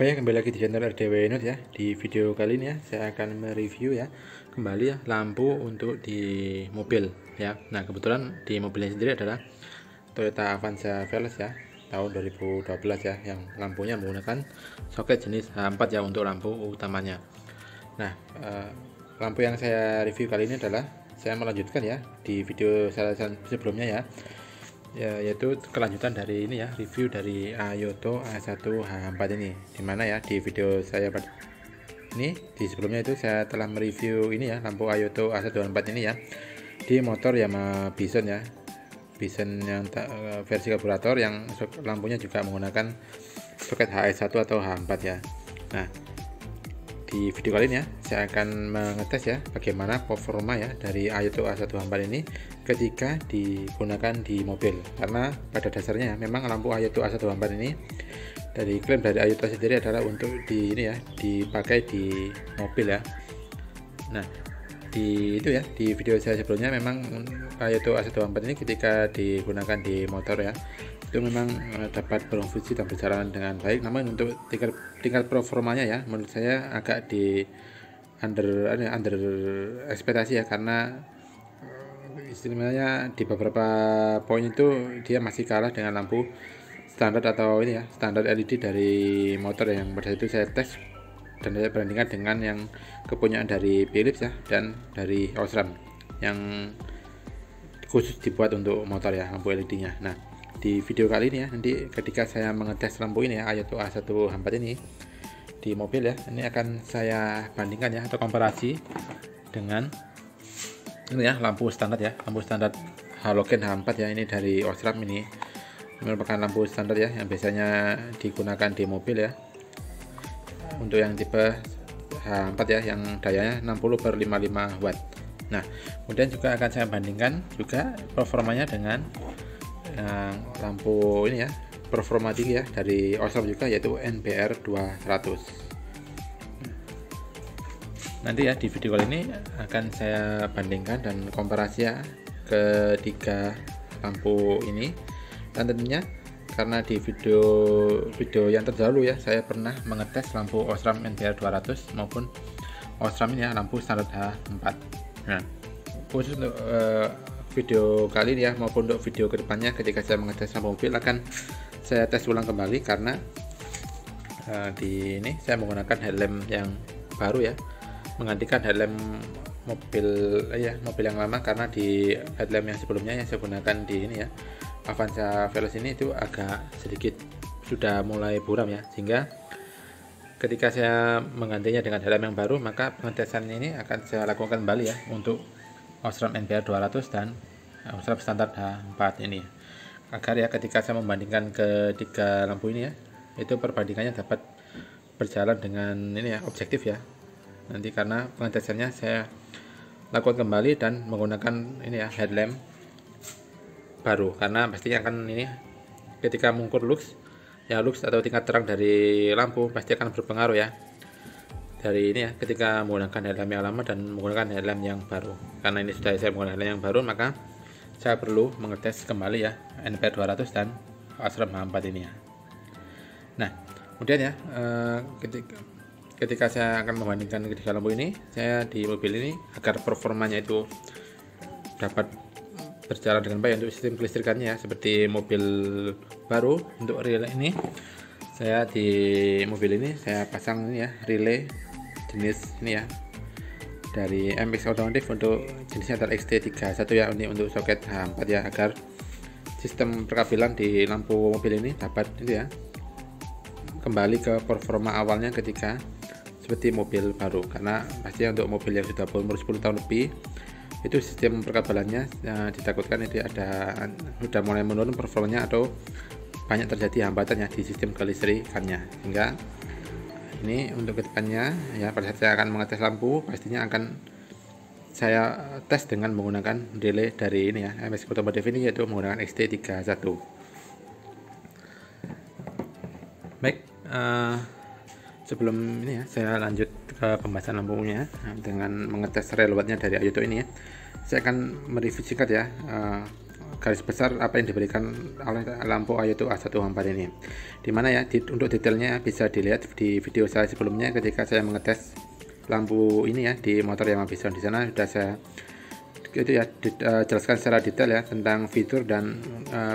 Oke ya, kembali lagi di channel RDW Note ya. Di video kali ini ya, saya akan mereview ya kembali ya lampu untuk di mobil ya. Nah, kebetulan di mobilnya sendiri adalah Toyota Avanza Veloz ya, tahun 2012 ya, yang lampunya menggunakan soket jenis H4 ya untuk lampu utamanya. Nah, lampu yang saya review kali ini adalah saya melanjutkan ya di video saya sebelumnya ya, yaitu kelanjutan dari ini ya, review dari Ayoto A1 H4 ini, dimana ya di video saya ini di sebelumnya itu saya telah mereview ini ya lampu Ayoto A1 H4 ini ya di motor Yamaha Bison ya, Bison yang versi karburator yang lampunya juga menggunakan soket HS1 atau H4 ya. Nah, di video kali ini ya saya akan mengetes ya bagaimana performa ya dari Ayoto A1 H4 ini ketika digunakan di mobil, karena pada dasarnya memang lampu Ayoto A1 H4 ini dari klaim dari Ayoto sendiri adalah untuk di ini ya dipakai di mobil ya. Nah, di itu ya di video saya sebelumnya memang Ayoto A1 H4 ini ketika digunakan di motor ya itu memang dapat berfungsi dan berjalan dengan baik, namun untuk tingkat performanya ya menurut saya agak di under ekspektasi ya, karena istilahnya di beberapa poin itu dia masih kalah dengan lampu standar atau ini ya standar LED dari motor yang pada itu saya tes dan saya bandingkan dengan yang kepunyaan dari Philips ya dan dari Osram yang khusus dibuat untuk motor ya lampu LED-nya. Nah, di video kali ini ya nanti ketika saya mengetes lampu ini ya Ayoto A1 H4 ini di mobil ya, ini akan saya bandingkan ya atau komparasi dengan ini ya lampu standar ya, lampu standar halogen H4 ya, ini dari Osram. Ini merupakan lampu standar ya yang biasanya digunakan di mobil ya untuk yang tipe H4 ya yang dayanya 60/55 watt. Nah, kemudian juga akan saya bandingkan juga performanya dengan lampu ini ya performa tinggi ya dari Osram juga, yaitu NBR 200. Nanti ya di video kali ini akan saya bandingkan dan komparasi ya ketiga lampu ini, dan tentunya karena di video yang terdahulu ya saya pernah mengetes lampu Osram NBR 200 maupun Osram ini ya lampu standar H4. Nah, khusus untuk video kali ini ya maupun untuk video kedepannya ketika saya mengetes lampu mobil akan saya tes ulang kembali, karena di ini saya menggunakan headlamp yang baru ya, menggantikan headlamp mobil yang lama, karena di headlamp yang sebelumnya yang saya gunakan di ini ya Avanza Veloz ini itu agak sedikit sudah mulai buram ya, sehingga ketika saya menggantinya dengan headlamp yang baru maka pengetesan ini akan saya lakukan kembali ya untuk Osram NBR 200 dan Osram standar H4 ini, agar ya ketika saya membandingkan ketiga lampu ini ya itu perbandingannya dapat berjalan dengan ini ya objektif ya nanti, karena pengetesannya saya lakukan kembali dan menggunakan ini ya headlamp baru, karena pastinya akan ini ketika mengukur lux atau tingkat terang dari lampu pasti akan berpengaruh ya dari ini ya ketika menggunakan headlamp yang lama dan menggunakan headlamp yang baru. Karena ini sudah saya menggunakan headlamp yang baru, maka saya perlu mengetes kembali ya NBR 200 dan Osram H4 ini ya. Nah, kemudian ya ketika saya akan membandingkan ketiga lampu ini, saya di mobil ini agar performanya itu dapat berjalan dengan baik untuk sistem kelistrikannya ya, seperti mobil baru untuk relay ini saya di mobil ini saya pasang ini ya relay jenis ini ya dari MX Automotive untuk jenisnya adalah XT31 ya, ini untuk soket H4 ya, agar sistem perkabelan di lampu mobil ini dapat itu ya kembali ke performa awalnya ketika seperti mobil baru, karena pastinya untuk mobil yang sudah berumur 10 tahun lebih itu sistem perkabelannya ditakutkan itu sudah mulai menurun performanya atau banyak terjadi hambatan ya di sistem kelistrikannya, sehingga ini untuk kedepannya ya pada saat saya akan mengetes lampu pastinya akan saya tes dengan menggunakan relay dari ini ya MX Automotive ini, yaitu menggunakan XT31. Baik, sebelum ini ya saya lanjut ke pembahasan lampunya dengan mengetes relay wattnya dari Ayoto ini ya, saya akan mereview singkat ya garis besar apa yang diberikan oleh lampu Ayoto A124 ini. Dimana ya, untuk detailnya bisa dilihat di video saya sebelumnya ketika saya mengetes lampu ini ya di motor Yamaha Bison. Di sana sudah saya itu ya jelaskan secara detail ya tentang fitur dan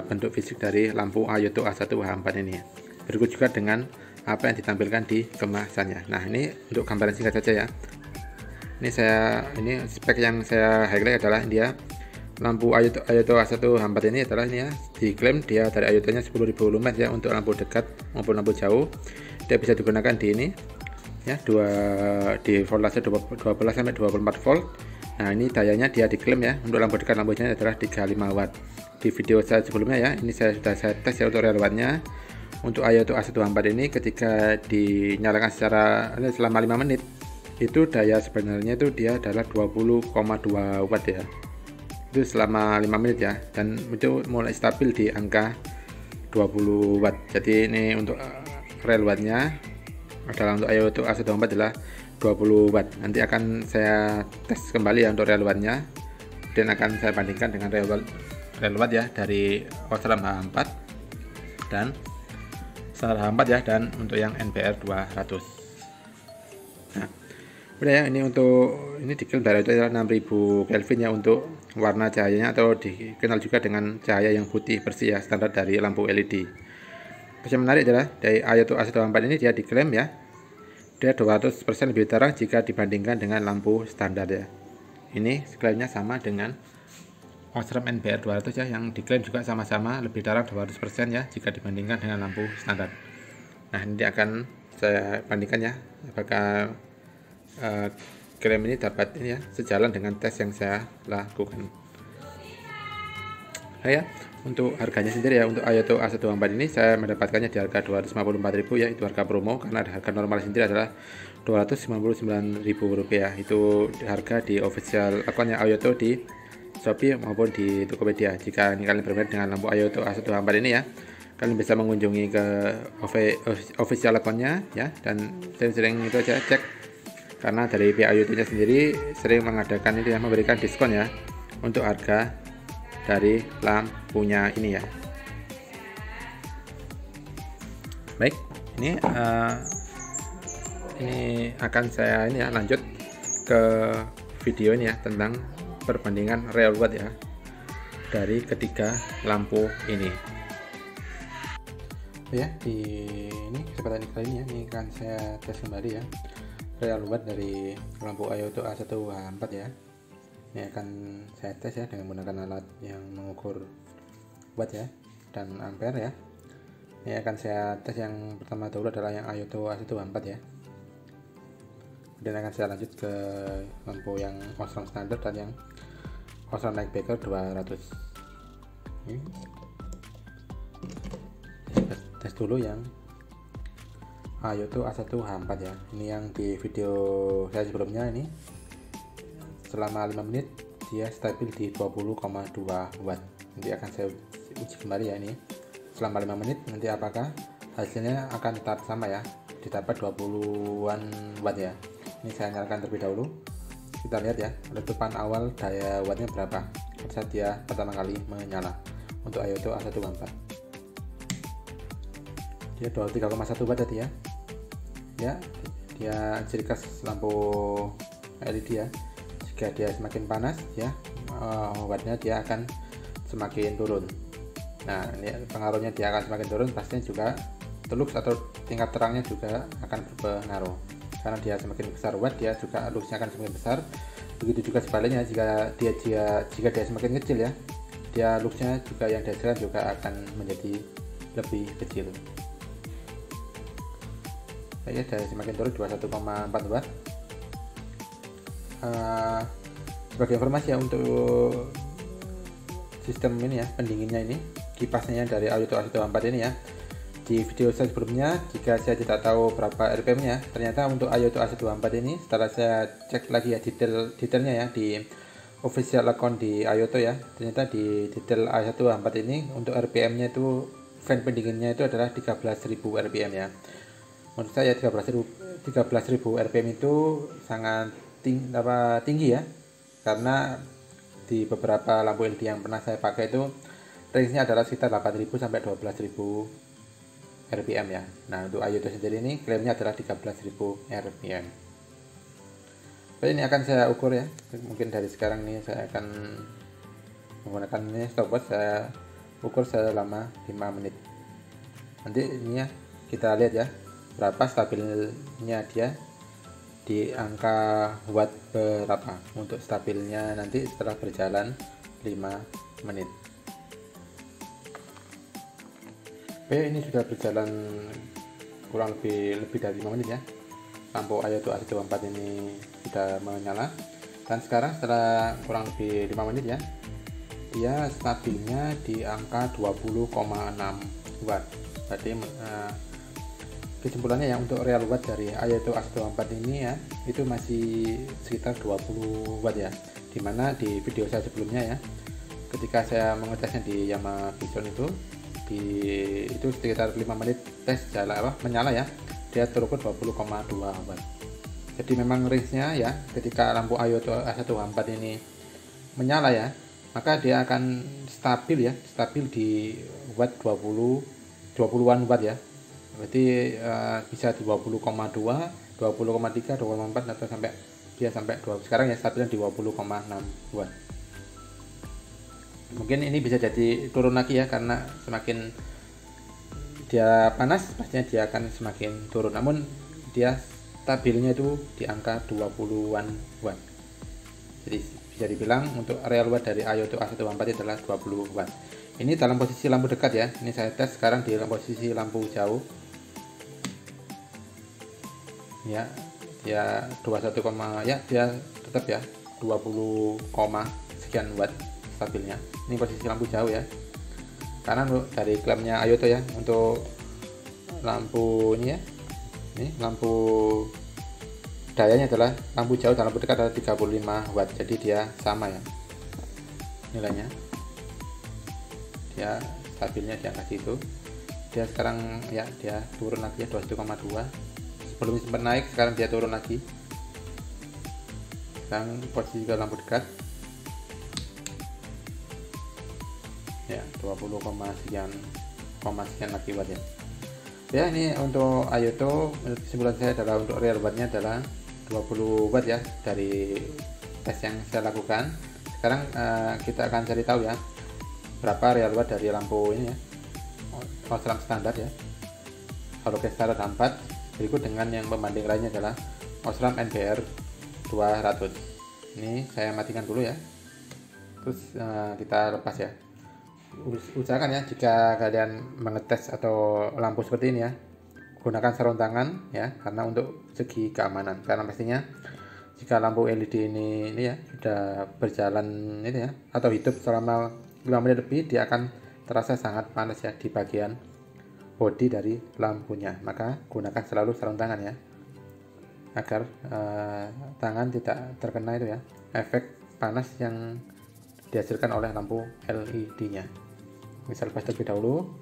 bentuk fisik dari lampu Ayoto A124 ini ya. Berikut juga dengan apa yang ditampilkan di kemasannya. Nah, ini untuk gambaran singkat saja ya. Ini spek yang saya highlight adalah dia lampu Ayoto A124 ini adalah ini ya, diklaim dia dari Ayoto-nya 10.000 lumen ya untuk lampu dekat maupun lampu jauh. Dia bisa digunakan di ini ya, di voltase 12 sampai 24 volt. Nah, ini dayanya dia diklaim ya untuk lampu dekat lampu jauh adalah 35 watt. Di video saya sebelumnya ya, ini saya tes ya untuk real wattnya. Untuk Ayoto A124 ini ketika dinyalakan selama 5 menit itu daya sebenarnya itu dia adalah 20,2 watt ya. Itu selama 5 menit ya, dan itu mulai stabil di angka 20 watt. Jadi ini untuk real wattnya adalah untuk Ayoto A124 adalah 20 watt. Nanti akan saya tes kembali ya untuk real wattnya, dan akan saya bandingkan dengan real watt ya dari Osram H4 dan standar H4 ya, dan untuk yang NBR 200. Nah, udah ya, ini untuk ini diklaim dari itu adalah 6000 Kelvin ya untuk warna cahayanya, atau dikenal juga dengan cahaya yang putih bersih ya, standar dari lampu LED. Terus yang menarik adalah dari Ayoto A124 ini dia diklaim ya, dia 200% lebih terang jika dibandingkan dengan lampu standar ya. Ini klaimnya sama dengan Osram NBR 200 ya, yang diklaim juga sama-sama lebih terang 200% ya jika dibandingkan dengan lampu standar. Nah, ini akan saya bandingkan ya, apakah klaim ini dapat ini ya sejalan dengan tes yang saya lakukan. Nah ya, untuk harganya sendiri ya, untuk Ayoto A124 ini saya mendapatkannya di harga 254.000 ya, itu harga promo, karena harga normal sendiri adalah Rp299.000. Itu harga di official akunnya Ayoto di Shopee maupun di Tokopedia. Jika kalian berminat dengan lampu Ayoto A124 ini ya, kalian bisa mengunjungi ke official akunnya ya, dan sering itu aja cek, karena dari pihak Ayoto-nya sendiri sering mengadakan itu yang memberikan diskon ya untuk harga dari lampunya ini ya. Baik, ini akan saya ini ya lanjut ke video ini ya tentang perbandingan real watt ya dari ketiga lampu ini. Ya, di ini kesempatan kali ini ya, ini akan saya tes kembali ya real watt dari lampu Ayoto A124 ya. Ini akan saya tes ya dengan menggunakan alat yang mengukur watt ya dan ampere ya. Ini akan saya tes yang pertama dulu adalah yang Ayoto A124 ya. Dan akan saya lanjut ke lampu yang Osram standar dan yang Osram Nightbreaker 200. Ini tes dulu yang Ayoto A124 ya. Ini yang di video saya sebelumnya, ini selama 5 menit dia stabil di 20,2 watt. Nanti akan saya uji kembali ya, ini selama 5 menit nanti apakah hasilnya akan tetap sama ya, didapat 20-an watt ya. Ini saya nyalakan terlebih dahulu, kita lihat ya letupan awal daya wattnya berapa saat dia pertama kali menyala untuk Ayoto A124. Dia 23,1 watt tadi ya. Ya, dia ciri khas lampu LED ya, jika dia semakin panas ya wattnya dia akan semakin turun. Nah, ini pengaruhnya dia akan semakin turun, pastinya juga lux atau tingkat terangnya juga akan berpengaruh. Karena dia semakin besar watt, dia juga luxnya akan semakin besar. Begitu juga sebaliknya, jika dia semakin kecil ya, dia luxnya juga yang dihasilkan juga akan menjadi lebih kecil. Ya, dari semakin turun 21,4 watt. Sebagai informasi ya untuk sistem ini ya, pendinginnya ini, kipasnya dari Ayoto A124 ini ya. Di video saya sebelumnya, jika saya tidak tahu berapa RPM-nya, ternyata untuk Ayoto A124 ini setelah saya cek lagi ya detailnya ya di official account di Ayoto ya, ternyata di detail A124 ini untuk RPM-nya itu fan pendinginnya itu adalah 13.000 RPM ya. Menurut saya 13.000 RPM itu sangat tinggi ya, karena di beberapa lampu LED yang pernah saya pakai itu range-nya adalah sekitar 8.000 sampai 12.000 RPM ya. Nah, untuk Ayoto sendiri ini klaimnya adalah 13.000 RPM. Oke, ini akan saya ukur ya. Mungkin dari sekarang nih saya akan menggunakan ini stopwatch, saya ukur selama 5 menit. Nanti ini ya kita lihat ya berapa stabilnya dia di angka watt berapa untuk stabilnya nanti setelah berjalan 5 menit. Oke, ini sudah berjalan kurang lebih dari 5 menit ya. Lampu Ayoto AC24 ini sudah menyala. Dan sekarang setelah kurang lebih 5 menit ya, dia stabilnya di angka 20,6 watt. Berarti kesimpulannya ya untuk real watt dari Ayoto AC24 ini ya, itu masih sekitar 20 watt ya. Dimana di video saya sebelumnya ya, ketika saya mengetesnya di Yamaha Vision itu sekitar 5 menit tes menyala ya, dia terukur 20,2 watt. Jadi memang range-nya ya, ketika lampu Ayoto AC24 ini menyala ya, maka dia akan stabil di watt 20-an watt ya. Berarti bisa 20,2, 20,3, 20,4 atau sampai 20. Sekarang ya stabilnya di 20,6 watt. Mungkin ini bisa jadi turun lagi ya, karena semakin dia panas pastinya dia akan semakin turun, namun dia stabilnya itu di angka 20-an watt. Jadi bisa dibilang untuk real watt dari Ayoto AC24 adalah 20 watt. Ini dalam posisi lampu dekat ya, ini saya tes sekarang di posisi lampu jauh ya, dia 21, ya dia tetap ya 20, sekian watt stabilnya. Ini posisi lampu jauh ya, karena dari klaimnya Ayoto ya, untuk lampu ini ya, ini lampu dayanya adalah lampu jauh dan lampu dekat adalah 35 watt, jadi dia sama ya nilainya, dia stabilnya di angka situ. Dia sekarang ya dia turun lagi ya 21,2, sebelumnya sempat naik, sekarang dia turun lagi. Sekarang posisi juga lampu dekat ya 20, sekian lagi watt ya. Ya, ini untuk Ayoto, kesimpulan saya adalah untuk real wattnya adalah 20 watt ya dari tes yang saya lakukan. Sekarang kita akan cari tahu ya berapa real watt dari lampu ini ya, Osram standar ya, halogen standar 4. Berikut dengan yang pembanding lainnya adalah Osram NBR 200. Ini saya matikan dulu ya, terus kita lepas ya. Usahakan ya jika kalian mengetes atau lampu seperti ini ya, gunakan sarung tangan ya, karena untuk segi keamanan. Karena pastinya jika lampu LED ini ya sudah berjalan itu ya, atau hidup selama 5 menit lebih, dia akan terasa sangat panas ya di bagian bodi dari lampunya. Maka gunakan selalu sarung tangan ya, agar tangan tidak terkena itu ya efek panas yang dihasilkan oleh lampu LED-nya. Bisa lepas terlebih dahulu.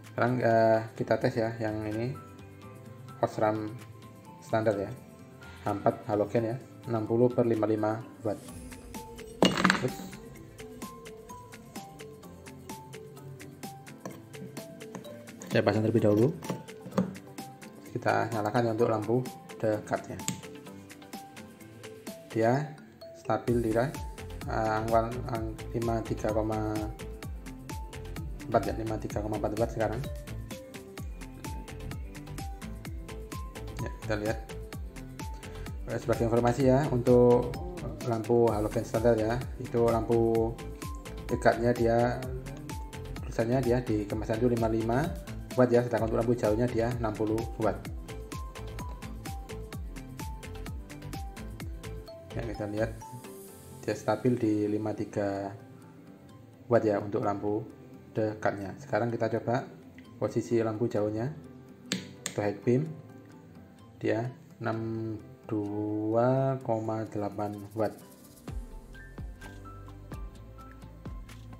Sekarang kita tes ya yang ini Osram standar ya, 4 halogen ya, 60/55 watt. Terus saya pasang terlebih dahulu. Kita nyalakan ya untuk lampu dekatnya. Dia stabil di angka 53,4 ya, 53,4 watt sekarang ya. Kita lihat sebagai informasi ya, untuk lampu halogen standar ya, itu lampu dekatnya dia tulisannya dia di kemasan itu 55 watt ya, sedangkan untuk lampu jauhnya dia 60 watt ya. Kita lihat dia stabil di 53 watt ya untuk lampu dekatnya. Sekarang kita coba posisi lampu jauhnya atau high beam, dia 62,8 watt.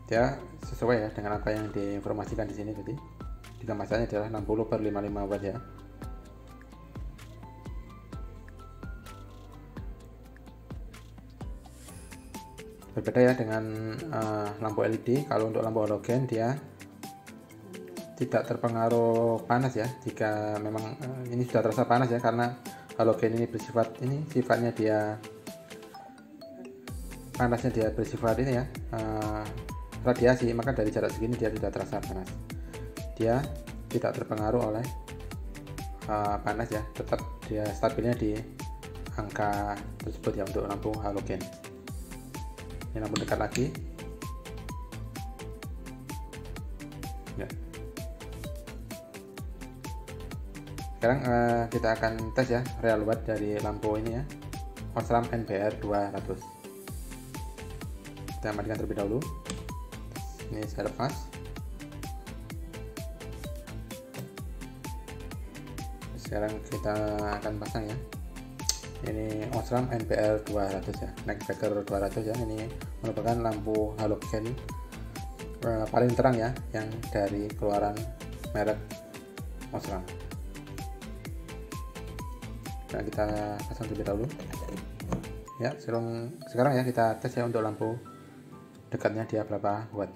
Dia sesuai ya dengan apa yang diinformasikan di sini. Jadi di kemasannya adalah 60/55 watt ya. Berbeda ya dengan lampu LED. Kalau untuk lampu halogen dia tidak terpengaruh panas ya. Jika memang ini sudah terasa panas ya, karena halogen ini sifatnya dia panasnya dia bersifat ini ya, radiasi, maka dari jarak segini dia sudah terasa panas. Dia tidak terpengaruh oleh panas ya, tetap dia stabilnya di angka tersebut ya untuk lampu halogen. Ini lampu dekat lagi ya. Sekarang kita akan tes ya real watt dari lampu ini ya, Osram NBR 200. Kita matikan terlebih dahulu. Ini saya lepas. Sekarang kita akan pasang ya. Ini Osram NBR 200 ya, Neckbreaker 200 ya. Ini merupakan lampu halogen paling terang ya, yang dari keluaran merek Osram. Nah, kita pasang terlebih dahulu. Ya, sekarang ya kita tes ya untuk lampu dekatnya dia berapa watt.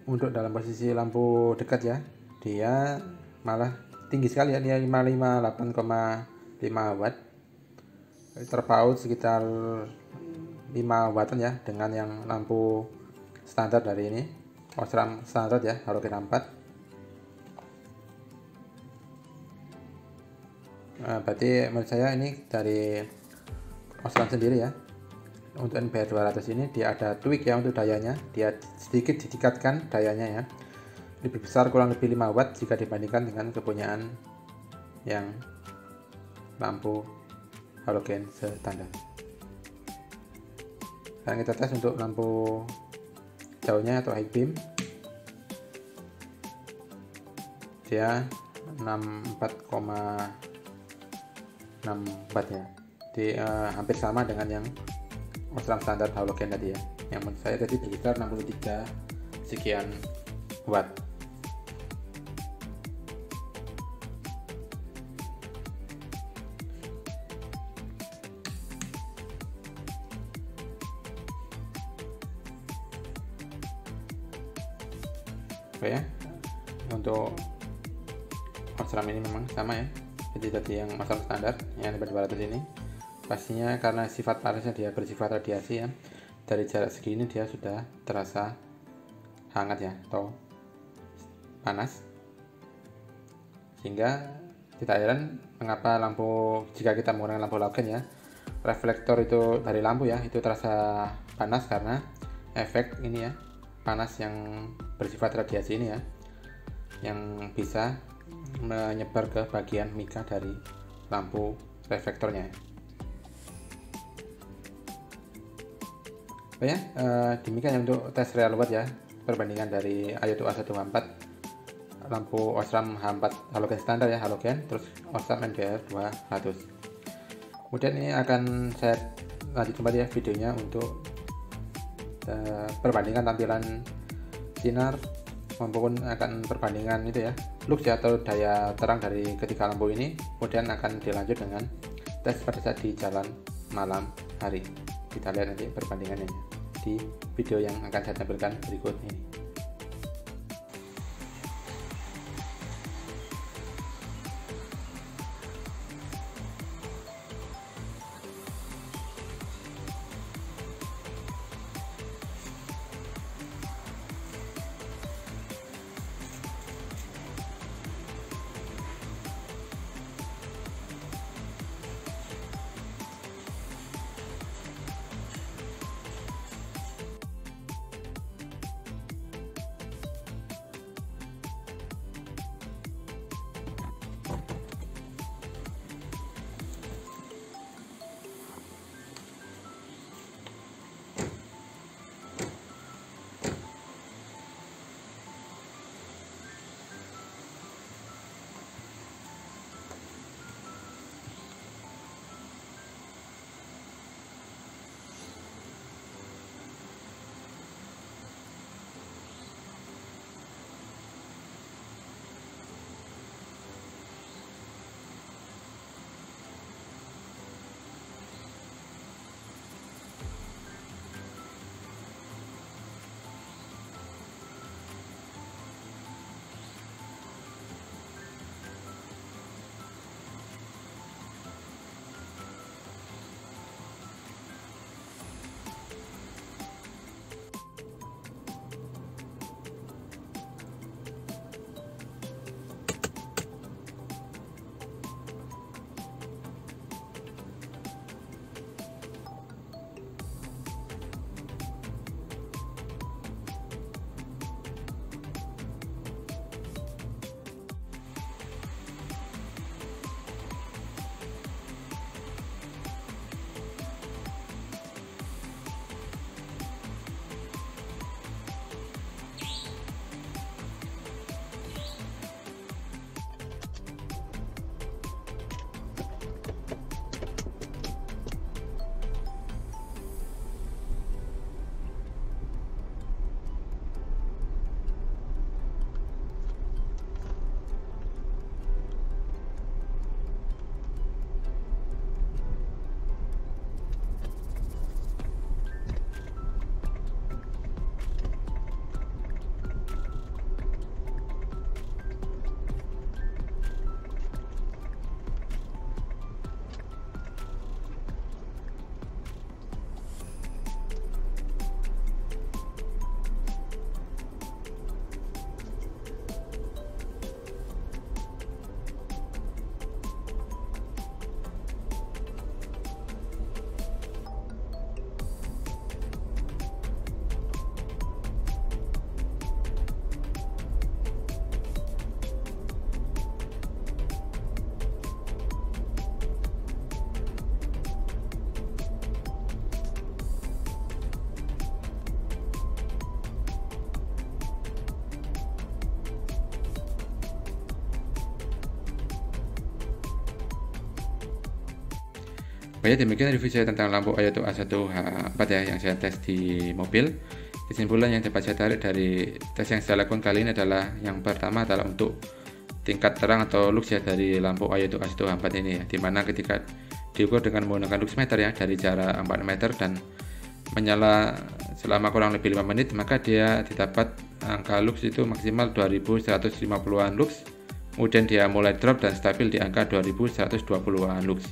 Untuk dalam posisi lampu dekat ya, dia malah tinggi sekali ya, dia 58,5 watt, terpaut sekitar 5 wattan ya dengan yang lampu standar dari ini, Osram standar ya, halogen 4. Berarti menurut saya ini dari Osram sendiri ya. Untuk NBR 200 ini dia ada tweak ya untuk dayanya, dia sedikit ditingkatkan dayanya ya, lebih besar kurang lebih 5 watt jika dibandingkan dengan kepunyaan yang lampu halogen standar. Sekarang kita tes untuk lampu jauhnya atau high beam, dia 64,6 watt ya, hampir sama dengan yang Osram standar halogen tadi ya, yang menurut saya tadi berkisar 63 sekian watt. Oke ya, untuk Osram ini memang sama ya seperti tadi yang Osram standar yang NBR 200 ini. Pastinya karena sifat panasnya dia bersifat radiasi ya, dari jarak segini dia sudah terasa hangat ya atau panas, sehingga tidak heran mengapa jika kita menggunakan lampu halogen ya, reflektor itu dari lampu ya itu terasa panas karena efek ini ya, panas yang bersifat radiasi ini ya, yang bisa menyebar ke bagian mika dari lampu reflektornya. Ya, demikian ya untuk tes real watt ya, perbandingan dari Ayoto A154 lampu Osram H4 halogen standar ya, halogen, terus Osram NBR 200. Kemudian ini akan saya lanjut kembali ya videonya untuk perbandingan tampilan sinar maupun akan perbandingan itu ya, lux ya atau daya terang dari ketiga lampu ini. Kemudian akan dilanjut dengan tes pada saat di jalan malam hari. Kita lihat nanti perbandingannya di video yang akan saya tampilkan berikut ini. Baik, demikian review saya tentang lampu Ayato A1H4 ya yang saya tes di mobil. Kesimpulan yang dapat saya tarik dari tes yang saya lakukan kali ini adalah yang pertama adalah untuk tingkat terang atau lux ya dari lampu Ayato A1H4 ini ya, dimana ketika diukur dengan menggunakan lux meter ya dari jarak 4 meter dan menyala selama kurang lebih 5 menit, maka dia didapat angka lux itu maksimal 2150-an lux. Kemudian dia mulai drop dan stabil di angka 2120-an lux.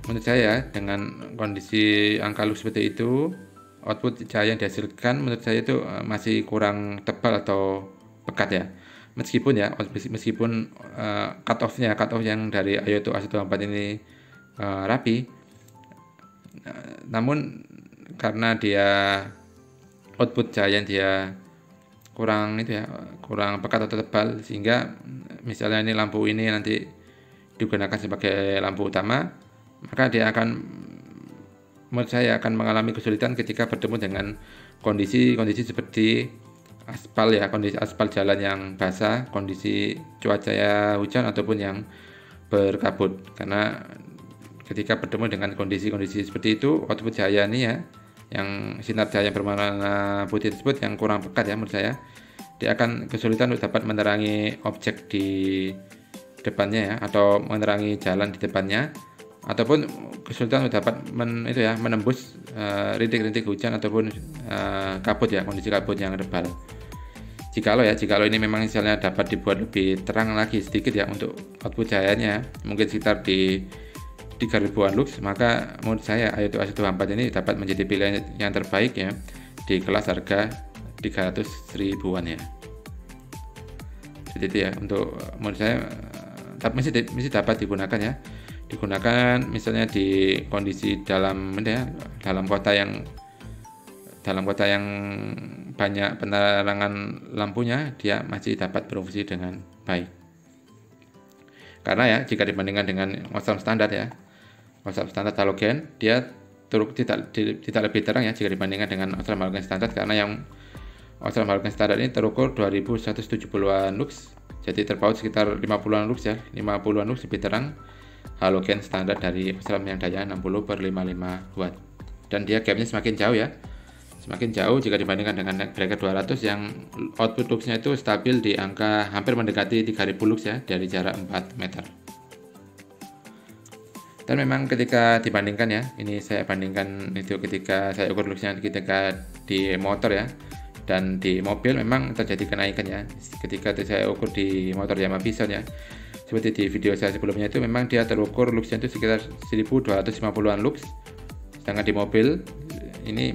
Menurut saya dengan kondisi angka lux seperti itu, output cahaya yang dihasilkan menurut saya itu masih kurang tebal atau pekat ya. Meskipun cut off yang dari Ayato A1H4 ini rapi, namun karena dia output cahaya yang dia kurang pekat atau tebal, sehingga misalnya ini lampu ini nanti digunakan sebagai lampu utama, maka dia menurut saya akan mengalami kesulitan ketika bertemu dengan kondisi seperti aspal ya, kondisi aspal jalan yang basah, kondisi cuaca hujan ataupun yang berkabut. Karena ketika bertemu dengan kondisi seperti itu, output cahaya ini ya, yang sinar cahaya berwarna putih tersebut yang kurang pekat ya, menurut saya dia akan kesulitan untuk dapat menerangi objek di depannya ya, atau menerangi jalan di depannya, ataupun kesulitan untuk dapat menembus rintik-rintik hujan ataupun kabut ya, kondisi kabut yang tebal. Jikalau ini memang misalnya dapat dibuat lebih terang lagi sedikit ya untuk output cahayanya, mungkin sekitar di 3000-an lux, maka menurut saya Ayato A1H4 ini dapat menjadi pilihan yang terbaik ya di kelas harga 300 ribuan ya. Jadi itu ya, untuk menurut saya masih dapat digunakan ya. Digunakan misalnya di kondisi dalam kota yang banyak penerangan lampunya, dia masih dapat berfungsi dengan baik. Karena ya jika dibandingkan dengan OSRAM standar ya, OSRAM standar halogen, dia tidak lebih terang ya jika dibandingkan dengan OSRAM halogen standar, karena yang OSRAM halogen standar ini terukur 2170-an lux, jadi terpaut sekitar 50-an lux ya, 50-an lux lebih terang halogen standar dari OSRAM yang daya 60/55 watt. Dan dia gapnya semakin jauh jika dibandingkan dengan bracket 200 yang output luxnya itu stabil di angka hampir mendekati 3000 lux ya dari jarak 4 meter. Dan memang ketika dibandingkan ya, ini saya bandingkan itu ketika saya ukur luxnya ketika di motor ya, dan di mobil memang terjadi kenaikan ya. Ketika saya ukur di motor Yamaha Bison ya, seperti di video saya sebelumnya itu memang dia terukur luxnya itu sekitar 1250-an lux, sedangkan di mobil ini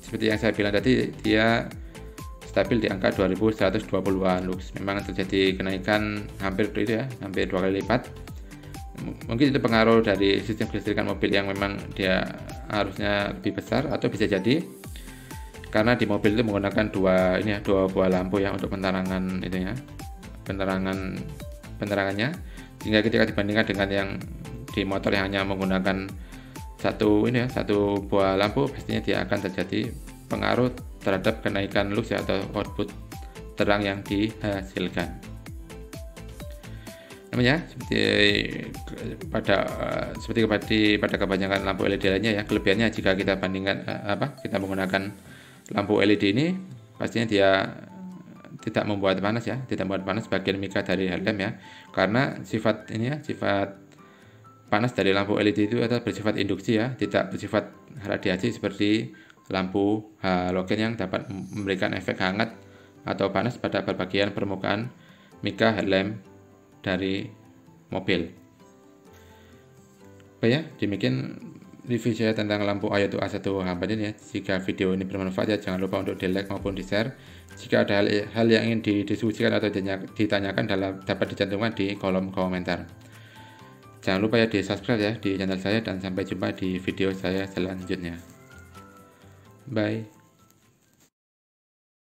seperti yang saya bilang tadi dia stabil di angka 2120-an lux. Memang terjadi kenaikan hampir 2 kali lipat. Mungkin itu pengaruh dari sistem kelistrikan mobil yang memang dia harusnya lebih besar, atau bisa jadi karena di mobil itu menggunakan dua buah lampu ya untuk penerangan itu ya, penerangannya, sehingga ketika dibandingkan dengan yang di motor yang hanya menggunakan satu buah lampu, pastinya dia akan terjadi pengaruh terhadap kenaikan lux ya, atau output terang yang dihasilkan. Namanya seperti pada kebanyakan lampu LED lainnya ya, kelebihannya jika kita bandingkan kita menggunakan lampu LED ini, pastinya dia tidak membuat panas bagian mika dari helm ya, karena sifat panas dari lampu LED itu adalah bersifat induksi ya, tidak bersifat radiasi seperti lampu halogen yang dapat memberikan efek hangat atau panas pada bagian permukaan mika helm dari mobil. Ya, demikian review saya tentang lampu Ayato A1H4 ini ya. Jika video ini bermanfaat ya, jangan lupa untuk di like maupun di share. Jika ada hal yang ingin didiskusikan atau ditanyakan dapat dicantumkan di kolom komentar. Jangan lupa ya di subscribe ya di channel saya, dan sampai jumpa di video saya selanjutnya. Bye.